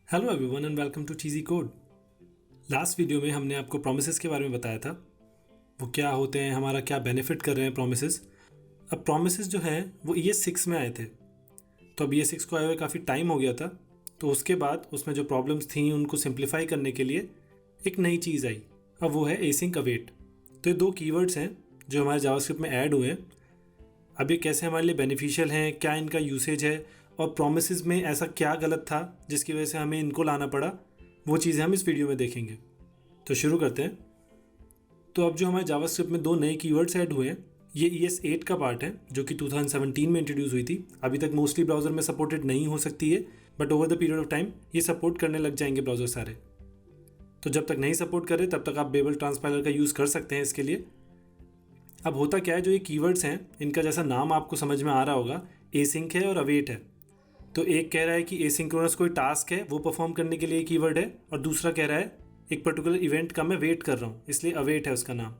Hello everyone and welcome to Cheesy Code. Last video में हमने आपको प्रोमिसेस के बारे में बताया था, वो क्या होते हैं, हमारा क्या बेनिफिट कर रहे हैं प्रोमिसेस। अब प्रोमिसेस जो हैं वो ES6 में आए थे, तो अब ES6 को आए हुए काफ़ी टाइम हो गया था। तो उसके बाद उसमें जो प्रॉब्लम्स थी उनको सिंप्लीफाई करने के लिए एक नई चीज़ आई, अब वो है एसिंक अवेट। तो ये दो कीवर्ड्स हैं जो हमारे जावास्क्रिप्ट में ऐड हुए हैं। अब ये कैसे हमारे लिए बेनिफिशियल हैं, क्या इनका यूसेज है और प्रोमिसेस में ऐसा क्या गलत था जिसकी वजह से हमें इनको लाना पड़ा, वो चीज़ें हम इस वीडियो में देखेंगे। तो शुरू करते हैं। तो अब जो हमारे जावास्क्रिप्ट में दो नए कीवर्ड्स ऐड हुए हैं, ये ES8 का पार्ट है जो कि 2017 में इंट्रोड्यूस हुई थी। अभी तक मोस्टली ब्राउज़र में सपोर्टेड नहीं हो सकती है, but over the period of time ये सपोर्ट करने लग जाएंगे ब्राउज़र सारे। तो जब तक नहीं सपोर्ट करे तब तक आप बेबल ट्रांसपाइलर का यूज़ कर सकते हैं इसके लिए। अब होता क्या है, जो ये कीवर्ड्स हैं इनका जैसा नाम आपको समझ में आ रहा होगा, एसिंक है और अवेट है। तो एक कह रहा है कि एसिंक्रोनस कोई टास्क है वो परफॉर्म करने के लिए कीवर्ड है, और दूसरा कह रहा है एक पर्टिकुलर इवेंट का मैं वेट कर रहा हूँ, इसलिए अवेट है उसका नाम।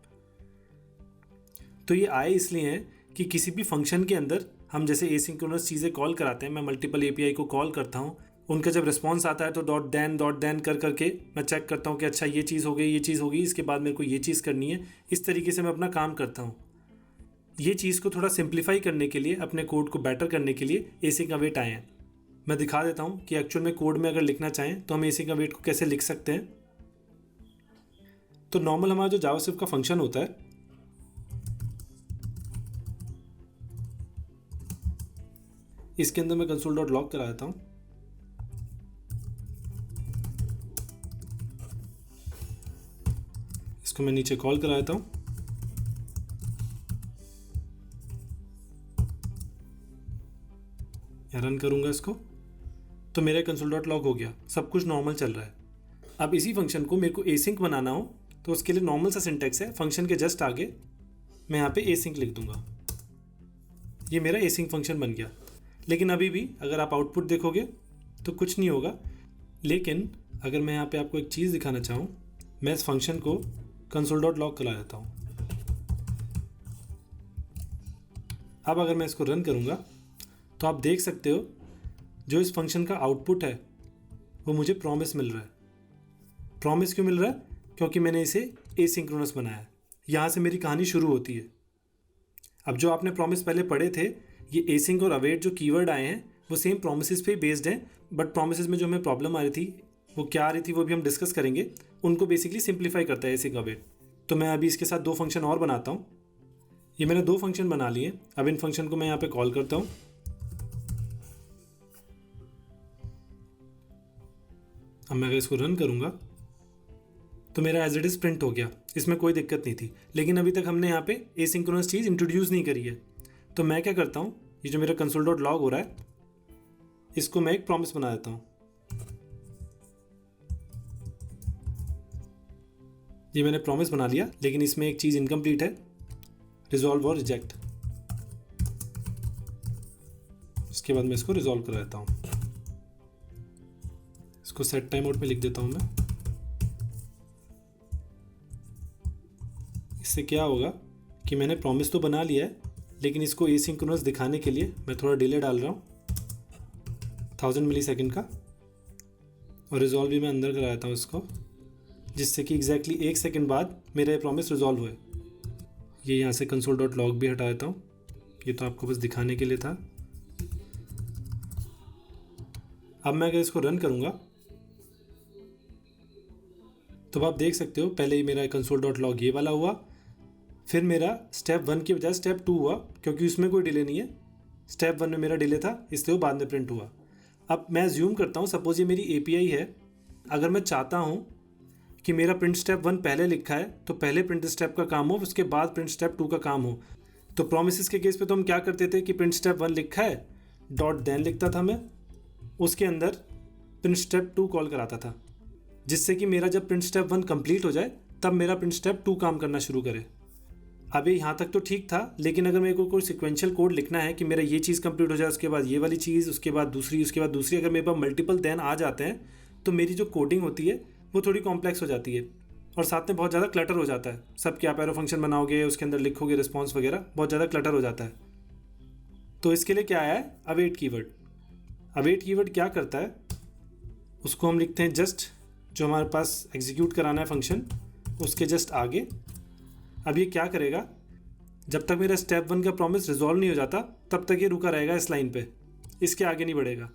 तो ये आए इसलिए हैं कि किसी भी फंक्शन के अंदर हम जैसे एसिंक्रोनस चीज़ें कॉल कराते हैं, मैं मल्टीपल API को कॉल करता हूँ, उनका जब रिस्पॉन्स आता है तो डॉट देन कर करके मैं चेक करता हूँ कि अच्छा ये चीज़ हो गई, ये चीज़ हो गई, इसके बाद मेरे को ये चीज़ करनी है। इस तरीके से मैं अपना काम करता हूँ। ये चीज़ को थोड़ा सिंप्लीफाई करने के लिए, अपने कोड को बेटर करने के लिए एसिंक अवेट आए हैं। मैं दिखा देता हूँ कि एक्चुअल में कोड में अगर लिखना चाहें तो हम एसिंक अवेट को कैसे लिख सकते हैं। तो नॉर्मल हमारा जो जावास्क्रिप्ट का फंक्शन होता है, इसके अंदर मैं console.log करा देता हूँ। इसको मैं नीचे कॉल करा देता हूँ। या रन करूँगा इसको, तो मेरा console.log हो गया, सब कुछ नॉर्मल चल रहा है। अब इसी फंक्शन को मेरे को एसिंक बनाना हो तो उसके लिए नॉर्मल सा सिंटैक्स है, फंक्शन के जस्ट आगे मैं यहाँ पे एसिंक लिख दूंगा। ये मेरा एसिंक फंक्शन बन गया। लेकिन अभी भी अगर आप आउटपुट देखोगे तो कुछ नहीं होगा। लेकिन अगर मैं यहाँ पे आपको एक चीज़ दिखाना चाहूँ, मैं इस फंक्शन को console.log करा देता हूँ। अब अगर मैं इसको रन करूँगा तो आप देख सकते हो जो इस फंक्शन का आउटपुट है वो मुझे प्रॉमिस मिल रहा है। प्रॉमिस क्यों मिल रहा है? क्योंकि मैंने इसे एसिंक्रोनस बनाया है। यहाँ से मेरी कहानी शुरू होती है। अब जो आपने प्रॉमिस पहले पढ़े थे, ये एसिंक और अवेट जो कीवर्ड आए हैं वो सेम प्रोमिसेस पे बेस्ड हैं, बट प्रोमिसेस में जो हमें प्रॉब्लम आ रही थी वो क्या आ रही थी वो भी हम डिस्कस करेंगे। उनको बेसिकली सिंप्लीफाई करता है एसिंक अवेट। तो मैं अभी इसके साथ दो फंक्शन और बनाता हूँ। ये मैंने दो फंक्शन बना लिए। अब इन फंक्शन को मैं यहाँ पे कॉल करता हूँ। अब मैं अगर इसको रन करूँगा तो मेरा एज इट इज़ प्रिंट हो गया, इसमें कोई दिक्कत नहीं थी। लेकिन अभी तक हमने यहाँ पे एसिंक्रोनस चीज़ इंट्रोड्यूस नहीं करी है। तो मैं क्या करता हूँ, ये जो मेरा console.log हो रहा है इसको मैं एक प्रॉमिस बना देता हूँ। ये मैंने प्रॉमिस बना लिया, लेकिन इसमें एक चीज़ इनकम्प्लीट है, रिजॉल्व और रिजेक्ट। इसके बाद मैं इसको रिजॉल्व करा देता हूँ। इसको सेट टाइम आउट में लिख देता हूँ मैं। इससे क्या होगा कि मैंने प्रॉमिस तो बना लिया है, लेकिन इसको एसिंक्रोनस दिखाने के लिए मैं थोड़ा डिले डाल रहा हूँ 1000 मिलीसेकंड का, और रिजॉल्व भी मैं अंदर करा देता हूँ इसको, जिससे कि एग्जैक्टली 1 सेकंड बाद मेरा ये प्रॉमिस रिजॉल्व हुए। ये यहाँ से console.log भी हटा देता हूँ, ये तो आपको बस दिखाने के लिए था। अब मैं अगर इसको रन करूँगा तो आप देख सकते हो पहले ही मेरा console.log ये वाला हुआ, फिर मेरा स्टेप 1 की बजाय स्टेप 2 हुआ, क्योंकि उसमें कोई डिले नहीं है। स्टेप 1 में मेरा डिले था, इसलिए वो बाद में प्रिंट हुआ। अब मैं ज्यूम करता हूँ, सपोज ये मेरी API है। अगर मैं चाहता हूँ कि मेरा प्रिंट स्टेप 1 पहले लिखा है तो पहले प्रिंट स्टेप का काम हो, उसके बाद प्रिंट स्टेप 2 का काम हो। तो प्रोमिसेस के केस पे तो हम क्या करते थे कि प्रिंट स्टेप 1 लिखा है, डॉट देन लिखता था मैं, उसके अंदर प्रिंट स्टेप 2 कॉल कराता था, जिससे कि मेरा जब प्रिंट स्टेप 1 कंप्लीट हो जाए तब मेरा प्रिंट स्टेप 2 काम करना शुरू करे। अभी यहाँ तक तो ठीक था, लेकिन अगर मेरे को कोई सिक्वेंशियल कोड लिखना है कि मेरा ये चीज़ कंप्लीट हो जाए, उसके बाद ये वाली चीज़, उसके बाद दूसरी, उसके बाद दूसरी, अगर मेरे पास मल्टीपल देन आ जाते हैं तो मेरी जो कोडिंग होती है वो थोड़ी कॉम्प्लेक्स हो जाती है, और साथ में बहुत ज़्यादा क्लटर हो जाता है। सब क्या पैरो फंक्शन बनाओगे, उसके अंदर लिखोगे रिस्पॉन्स वगैरह, बहुत ज़्यादा क्लटर हो जाता है। तो इसके लिए क्या आया है, अवेट कीवर्ड। अवेट कीवर्ड क्या करता है, उसको हम लिखते हैं जस्ट, जो हमारे पास एग्जीक्यूट कराना है फंक्शन उसके जस्ट आगे। अब ये क्या करेगा, जब तक मेरा स्टेप 1 का प्रॉमिस रिजॉल्व नहीं हो जाता तब तक ये रुका रहेगा इस लाइन पे, इसके आगे नहीं बढ़ेगा।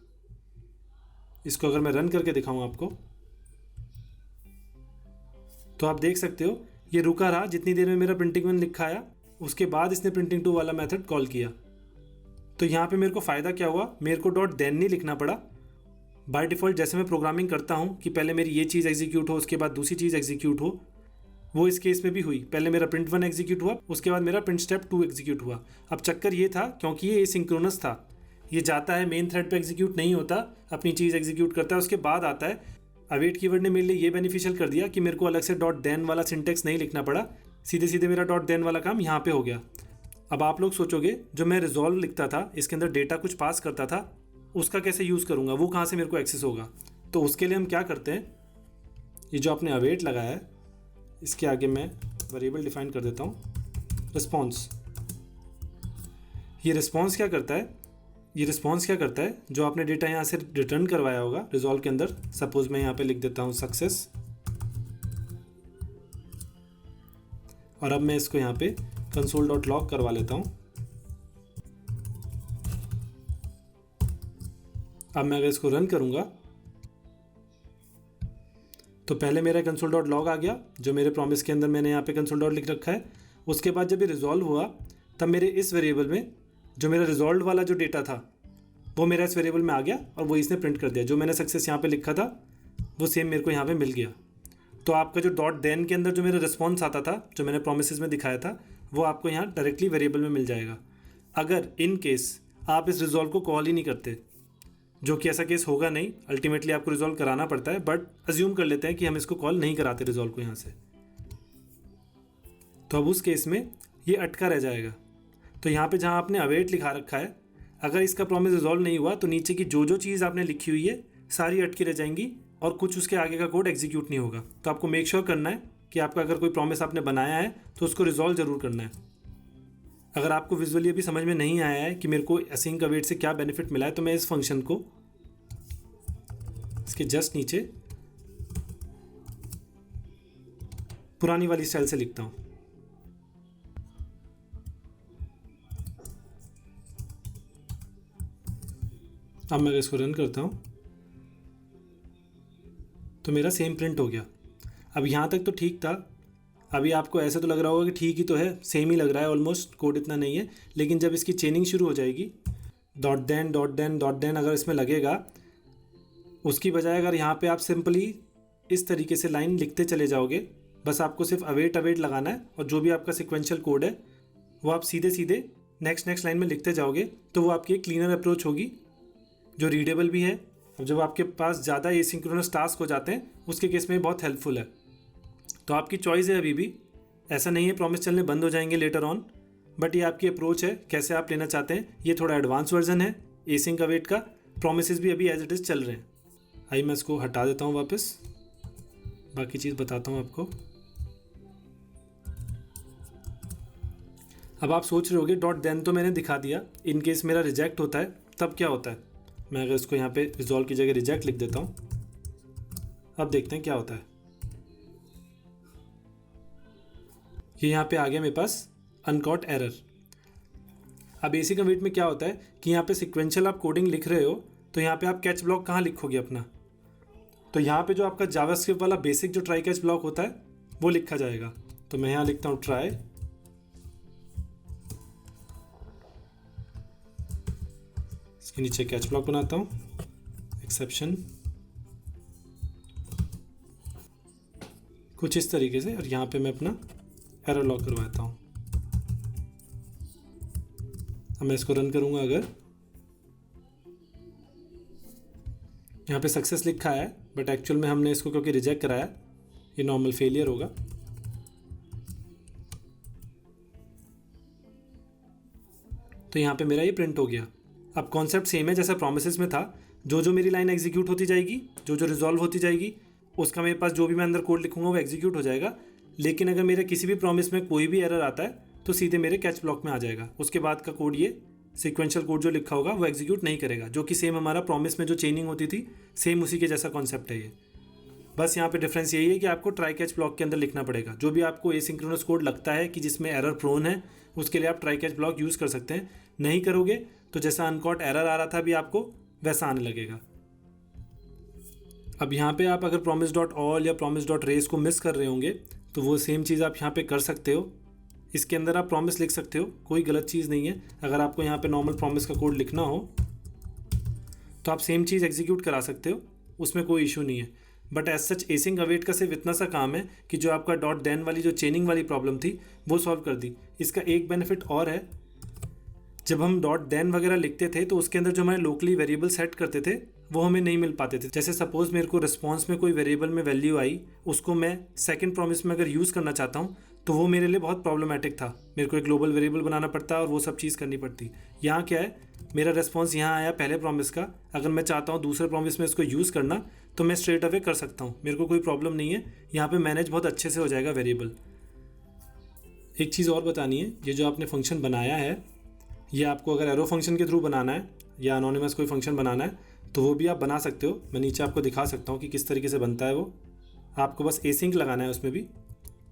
इसको अगर मैं रन करके दिखाऊं आपको तो आप देख सकते हो ये रुका रहा जितनी देर में मेरा प्रिंटिंग 1 लिखा आया, उसके बाद इसने प्रिंटिंग 2 वाला मेथड कॉल किया। तो यहाँ पे मेरे को फ़ायदा क्या हुआ, मेरे को डॉट देन नहीं लिखना पड़ा। बाय डिफ़ॉल्ट जैसे मैं प्रोग्रामिंग करता हूँ कि पहले मेरी ये चीज़ एग्जीक्यूट हो उसके बाद दूसरी चीज़ एग्जीक्यूट हो, वो इस केस में भी हुई। पहले मेरा प्रिंट 1 एग्जीक्यूट हुआ, उसके बाद मेरा प्रिंट स्टेप 2 एग्जीक्यूट हुआ। अब चक्कर ये था क्योंकि ये एसिंक्रोनस था, ये जाता है मेन थ्रेड पे एग्जीक्यूट नहीं होता, अपनी चीज़ एग्जीक्यूट करता है उसके बाद आता है। अवेट कीवर्ड ने मेरे लिए ये बेनिफिशियल कर दिया कि मेरे को अलग से डॉट देन वाला सिंटेक्स नहीं लिखना पड़ा, सीधे सीधे मेरा डॉट देन वाला काम यहाँ पे हो गया। अब आप लोग सोचोगे जो मैं रिजॉल्व लिखता था, इसके अंदर डेटा कुछ पास करता था, उसका कैसे यूज़ करूँगा, वो कहाँ से मेरे को एक्सेस होगा। तो उसके लिए हम क्या करते हैं, ये जो आपने अवेट लगाया है इसके आगे मैं वेरिएबल डिफाइन कर देता हूँ रिस्पॉन्स। ये रिस्पॉन्स क्या करता है, ये रिस्पॉन्स क्या करता है, जो आपने डेटा यहाँ से रिटर्न करवाया होगा रिजॉल्व के अंदर, सपोज मैं यहाँ पे लिख देता हूँ सक्सेस, और अब मैं इसको यहाँ पे console.log करवा लेता हूँ। अब मैं अगर इसको रन करूँगा तो पहले मेरा console.log आ गया, जो मेरे प्रॉमिस के अंदर मैंने यहाँ पे console.log लिख रखा है। उसके बाद जब ये रिजॉल्व हुआ तब मेरे इस वेरिएबल में जो मेरा रिजॉल्व वाला जो डेटा था वो मेरा इस वेरिएबल में आ गया और वो इसने प्रिंट कर दिया। जो मैंने सक्सेस यहाँ पे लिखा था वो सेम मेरे को यहाँ पे मिल गया। तो आपका जो डॉट देन के अंदर जो मेरा रिस्पॉन्स आता था, जो मैंने प्रोमिसेस में दिखाया था, वो आपको यहाँ डायरेक्टली वेरिएबल में मिल जाएगा। अगर इन केस आप इस रिजॉल्व को कॉल ही नहीं करते, जो कि ऐसा केस होगा नहीं, अल्टीमेटली आपको रिजॉल्व कराना पड़ता है, बट अज्यूम कर लेते हैं कि हम इसको कॉल नहीं कराते रिजॉल्व को यहाँ से, तो अब उस केस में ये अटका रह जाएगा। तो यहाँ पे जहाँ आपने अवेट लिखा रखा है, अगर इसका प्रॉमिस रिजॉल्व नहीं हुआ तो नीचे की जो चीज़ आपने लिखी हुई है सारी अटकी रह जाएंगी और कुछ उसके आगे का कोड एग्जीक्यूट नहीं होगा। तो आपको मेक श्योर करना है कि आपका अगर कोई प्रॉमिस आपने बनाया है तो उसको रिजॉल्व ज़रूर करना है। अगर आपको विजुअली अभी समझ में नहीं आया है कि मेरे को असिंक अवेट से क्या बेनिफिट मिला है, तो मैं इस फंक्शन को इसके जस्ट नीचे पुरानी वाली स्टाइल से लिखता हूँ। अब मैं इसको रन करता हूँ तो मेरा सेम प्रिंट हो गया। अब यहाँ तक तो ठीक था। अभी आपको ऐसा तो लग रहा होगा कि ठीक ही तो है, सेम ही लग रहा है, ऑलमोस्ट कोड इतना नहीं है। लेकिन जब इसकी चेनिंग शुरू हो जाएगी, डॉट देन अगर इसमें लगेगा, उसकी बजाय अगर यहाँ पे आप सिंपली इस तरीके से लाइन लिखते चले जाओगे, बस आपको सिर्फ अवेट लगाना है और जो भी आपका सिक्वेंशियल कोड है वो आप सीधे सीधे नेक्स्ट लाइन में लिखते जाओगे, तो वो आपकी एक क्लीनर अप्रोच होगी जो रीडेबल भी है। अब जब आपके पास ज़्यादा एसिंक्रोनस टास्क हो जाते हैं उसके केस में बहुत हेल्पफुल है। तो आपकी चॉइस है, अभी भी ऐसा नहीं है प्रॉमिस चलने बंद हो जाएंगे लेटर ऑन, बट ये आपकी अप्रोच है कैसे आप लेना चाहते हैं। ये थोड़ा एडवांस वर्जन है एसिंक अवेट का, प्रोमिसेस भी अभी एज इट इज़ चल रहे हैं। आइए मैं इसको हटा देता हूँ वापस, बाकी चीज़ बताता हूँ आपको। अब आप सोच रहे होगे डॉट देन तो मैंने दिखा दिया, इन केस मेरा रिजेक्ट होता है तब क्या होता है। मैं अगर इसको यहाँ पे रिजॉल्व की जगह रिजेक्ट लिख देता हूँ, अब देखते हैं क्या होता है। ये यहाँ पे आ गया मेरे पास अनकॉट एरर। अब बेसिक अवेट में क्या होता है कि यहाँ पे सिक्वेंशियल आप कोडिंग लिख रहे हो, तो यहाँ पे आप कैच ब्लॉक कहाँ लिखोगे अपना, तो यहाँ पे जो आपका जावास्क्रिप्ट वाला बेसिक जो ट्राई कैच ब्लॉक होता है वो लिखा जाएगा। तो मैं यहाँ लिखता हूँ ट्राई, इसके नीचे कैच ब्लॉक बनाता हूँ, एक्सेप्शन कुछ इस तरीके से, और यहाँ पे मैं अपना एरर लॉक करवाता हूँ। अब मैं इसको रन करूँगा, अगर यहाँ पे सक्सेस लिखा है बट एक्चुअल में हमने इसको क्योंकि रिजेक्ट कराया, ये नॉर्मल फेलियर होगा। तो यहाँ पे मेरा ये प्रिंट हो गया। अब कॉन्सेप्ट सेम है जैसा प्रोमिसेस में था, जो मेरी लाइन एग्जीक्यूट होती जाएगी, जो रिजॉल्व होती जाएगी, उसका मेरे पास जो भी मैं अंदर कोड लिखूंगा वो एग्जीक्यूट हो जाएगा। लेकिन अगर मेरे किसी भी प्रॉमिस में कोई भी एरर आता है तो सीधे मेरे कैच ब्लॉक में आ जाएगा, उसके बाद का कोड ये सिक्वेंशियल कोड जो लिखा होगा वो एग्जीक्यूट नहीं करेगा, जो कि सेम हमारा प्रॉमिस में जो चेनिंग होती थी सेम उसी के जैसा कॉन्सेप्ट है ये। बस यहाँ पे डिफरेंस यही है कि आपको ट्राई कैच ब्लॉक के अंदर लिखना पड़ेगा। जो भी आपको एसिंक्रोनस कोड लगता है कि जिसमें एरर प्रोन है, उसके लिए आप ट्राई कैच ब्लॉक यूज़ कर सकते हैं। नहीं करोगे तो जैसा अनकॉट एरर आ रहा था अभी आपको, वैसा आने लगेगा। अब यहाँ पे आप अगर promise डॉट ऑल या promise डॉट रेस को मिस कर रहे होंगे तो वो सेम चीज़ आप यहाँ पे कर सकते हो। इसके अंदर आप प्रॉमिस लिख सकते हो, कोई गलत चीज़ नहीं है। अगर आपको यहाँ पे नॉर्मल प्रॉमिस का कोड लिखना हो तो आप सेम चीज़ एग्जीक्यूट करा सकते हो, उसमें कोई इशू नहीं है। बट एज सच एसिंग अवेट का सिर्फ इतना सा काम है कि जो आपका डॉट देन वाली जो चेनिंग वाली प्रॉब्लम थी वो सॉल्व कर दी। इसका एक बेनिफिट और है, जब हम डॉट देन वगैरह लिखते थे तो उसके अंदर जो हमारे लोकली वेरिएबल सेट करते थे वो हमें नहीं मिल पाते थे। जैसे सपोज मेरे को रिस्पॉन्स में कोई वेरिएबल में वैल्यू आई, उसको मैं सेकंड प्रॉमिस में अगर यूज़ करना चाहता हूँ तो वो मेरे लिए बहुत प्रॉब्लमेटिक था। मेरे को एक ग्लोबल वेरिएबल बनाना पड़ता और वो सब चीज़ करनी पड़ती। यहाँ क्या है, मेरा रिस्पॉन्स यहाँ आया पहले प्रॉमिस का, अगर मैं चाहता हूँ दूसरे प्रॉमिस में इसको यूज़ करना तो मैं स्ट्रेट अवे कर सकता हूँ, मेरे को कोई प्रॉब्लम नहीं है। यहाँ पर मैनेज बहुत अच्छे से हो जाएगा वेरिएबल। एक चीज़ और बतानी है, ये जो आपने फंक्शन बनाया है ये आपको अगर एरो फंक्शन के थ्रू बनाना है या अनोनिमस कोई फंक्शन बनाना है तो वो भी आप बना सकते हो। मैं नीचे आपको दिखा सकता हूँ कि किस तरीके से बनता है वो। आपको बस एसिंक लगाना है उसमें भी।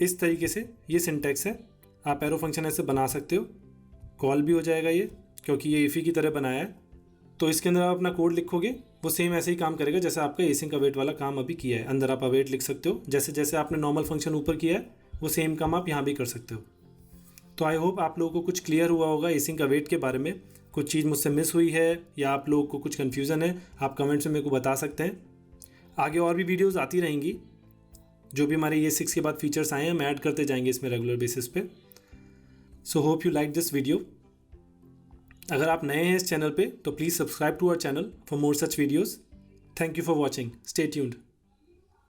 इस तरीके से ये सिंटैक्स है, आप एरो फंक्शन ऐसे बना सकते हो। कॉल भी हो जाएगा ये, क्योंकि ये इफ़ी की तरह बनाया है। तो इसके अंदर आप अपना कोड लिखोगे वो सेम ऐसे ही काम करेगा जैसे आपका एसिंक अवेट वाला काम अभी किया है। अंदर आप अवेट लिख सकते हो, जैसे जैसे आपने नॉर्मल फंक्शन ऊपर किया है वो सेम काम आप यहाँ भी कर सकते हो। तो आई होप आप लोगों को कुछ क्लियर हुआ होगा एसिंक अवेट के बारे में। कुछ चीज़ मुझसे मिस हुई है या आप लोगों को कुछ कन्फ्यूज़न है, आप कमेंट्स में मेरे को बता सकते हैं। आगे और भी वीडियोस आती रहेंगी, जो भी हमारे ये 6 के बाद फीचर्स आए हैं हम ऐड करते जाएंगे इसमें रेगुलर बेसिस पे। So hope you like this video. अगर आप नए हैं इस चैनल पे तो please subscribe to our channel for more such videos. Thank you for watching, stay tuned.